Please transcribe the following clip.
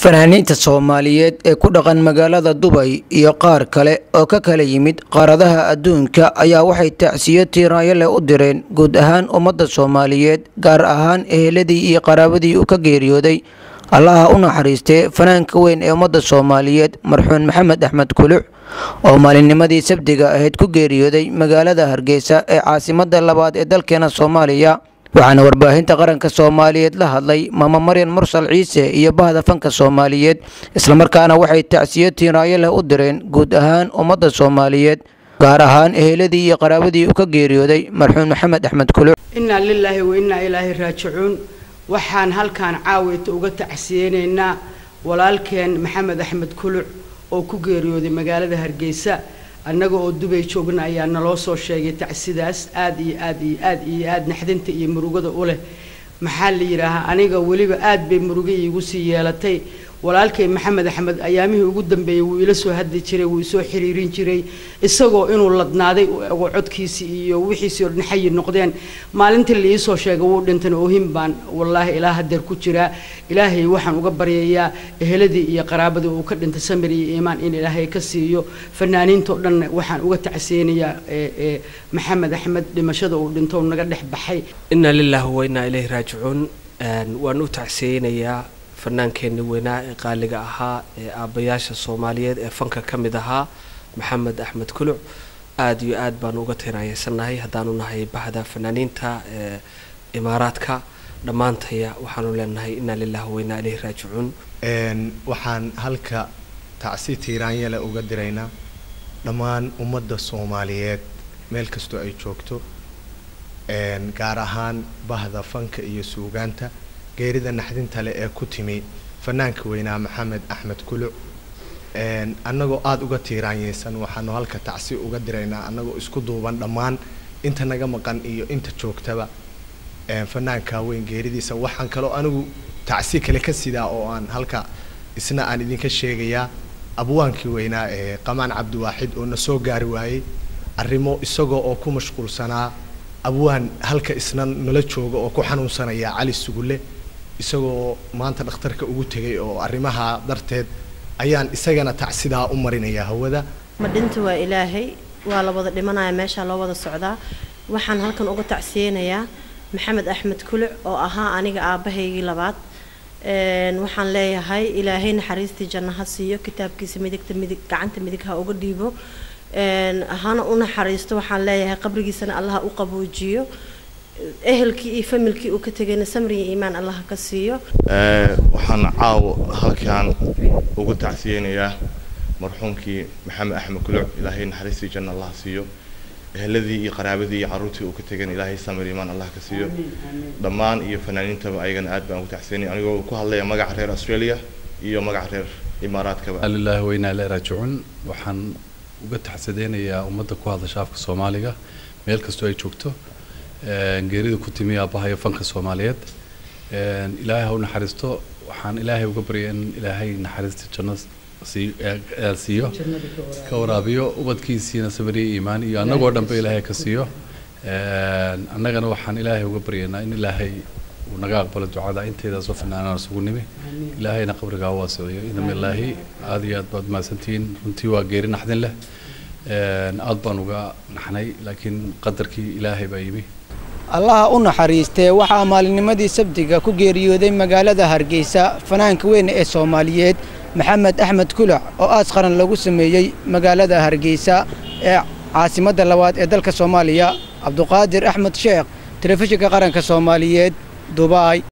fanaaniinta Soomaaliyeed ee ku dhaqan magaalada Dubai iyo qaar kale oo ka kala yimid qaaradaha adduunka ayaa waxay tacsiyo tiiraanyo leh u direen guud ahaan ummadda Soomaaliyeed gaar ahaan eheladii iyo qaraabadii uu ka geeriyooday Allaha u naxariistay fanaanka weyn ee ummadda Soomaaliyeed marxuun Maxamed Axmed Kuluc oo maalinnimadii Sabtida ahayd ku geeriyooday magaalada Hargeysa ee caasimadda labaad ee dalkeena Soomaaliya waxaana warbaahinta qaranka Soomaaliyeed la hadlay Mama Maryan Mursal Ciise iyo bahda fanka Soomaaliyeed isla markaana waxay tacsiyo tiiraanyo leh u direen guud ahaan ummadda Soomaaliyeed gaar ahaan eheladii iyo qaraabadii uu ka geeriyooday marxuun Maxamed Axmed Kuluc inna lillahi wa inna ilaahi raaji'uun waxaan halkaan caawita uga tacsiyeenaynaa walaalkeen Maxamed Axmed Kuluc oo ku geeriyooday magaalada Hargeysa annaga oo Dubai joogna ayaa naloo soo sheegay tacsidaas aad naxdinta iyo murugada u leh maxaa la yiraahaa aniga waliba aad bay muruga iigu sii yeelatay walaalkay Maxamed Axmed ayaamihii ugu dambeeyay wuu ila soo hadli jiray wuu soo xiriirin jiray isagoo inuu ladnaaday oo codkiisi iyo wixiisii dhinaxay noqdeen maalintii la soo sheegay wuu dhintay oo himbaan wallahi ilaaha hadeer ku jira ilaahay waxaan uga baryayaa eheladii iyo qaraabadii uu ka dhintay samir iyo iimaan in ilaahay ka siiyo fanaaniinta dhan waxaan uga tacsiyeenayaa Maxamed Axmed dhimashada uu dhinto naga dhex baxay inna lillahi wa inna ilayhi raaji'uun waan u tacsiyeenayaa fanaankeena weynaa ee qaaliga ahaa ee aabayaasha Soomaaliyeed ee fanka kamid ahaa Maxamed Axmed Kuluc aad iyo aad baan uga tiraayay haddaanu nahay bahda fanaaniinta ee Imaaraadka dhamaantaya waxaanu leenahay inna lillahi wa inna ilayhi raaji'uun waxaan halka tacsi tiiraanyo leh uga diraynaa dhammaan ummadda Soomaaliyeed meel kasto ay joogto gaar ahaan bahda fanka iyo suugaanta geerida naxdinta leh ee ku timi fanaanka weynaa Maxamed Axmed Kuluc annagoo aad uga tiiraanyeysan waxaanu halka tacsi uga diraynaa annagoo isku duuban dhammaan inta naga maqan iyo inta joogtaba fanaanka weyn geeridiisa waxaan kaloo anigu tacsi kale ka sidaa oo aan halka isna aan idinka sheegayaa abwaankii weynaa ee Qamaan Cabdiwaaxid oo na soo gaari waayay arrimo isagoo oo ku mashquulsanaa abwaan halka isna nala jooga oo ku xanuunsanaya Cali Sugulle isagoo maanta dhakhtarka ugu tagay oo arrimaha darteed ayaan isagana tacsidaa u marinaya hawada madinta waa ilaahay waa la wada dhimanaya meesha loo wada socdaa waxaan halkan uga tacsiyeenayaa Maxamed Axmed Kuluc oo ahaa aniga aabahaygii labaad waxaan leeyahay ilaahay naxariistii jannaha siiyo kitaabkiisa gacanta midig ha uga dhiibo ahana una xariisto waxaan leeyahay qabrigiisana Allah u qaboojiyo ehelkii iyo familkii uu ka tagayna samri iyo iimaan Allah ka siiyo waxaan caaw halkaan ugu tacsiyeenayaa marxuumkii Maxamed Axmed Kuluc ilaahay naxariistii janna Allah siiyo eheladii iyo qaraabadii iyo caruurtii uu ka tagay ilaahay samri iimaan Allah ka siiyo dhammaan iyo fanaaniinta ayagana aad baan ugu tacsiyeenay anigoo ku hadlaya magaca reer Australia iyo magaca reer Imaaraadka Allahu wa inna ilayhi raaji'uun waxaan uga taxsadeenayaa ummadda ku hadla shacabka Soomaaliga meel kasto ay joogto geerida ku timi aabaha fanka Soomaaliyeed ilaahay ha u naxariisto waxaan ilaahay uga baryaa in ilaahay naxariista janno siiyo ka waraabiyo ubadkiisina sabri iimaan iyo annagoo dhanba ilaahay ka siiyo annagana waxaan ilaahay uga baryaynaa in ilaahay uu naga aqbalo ducada inteeda soo fanaanana isugu nimi ilaahayna qabriga ha waasiyo inna lillahi aad iyo aad baad maasantiin runtii waa geeri naxdin leh aad baan uga naxnay laakiin qadarkii ilaahay baa yimi Allaha u naxariistay waxa maalinnimadii Sabtida ku geeriyooday magaalada Hargeysa fanaanka weyn ee Soomaaliyeed Maxamed Axmed Kuluc oo aas qaran lagu sameeyay magaalada Hargeysa ee caasimadda labaad ee dalka Soomaaliya Cabduqaadir Axmed Sheekh telefishinka qaranka Soomaaliyeed Dubai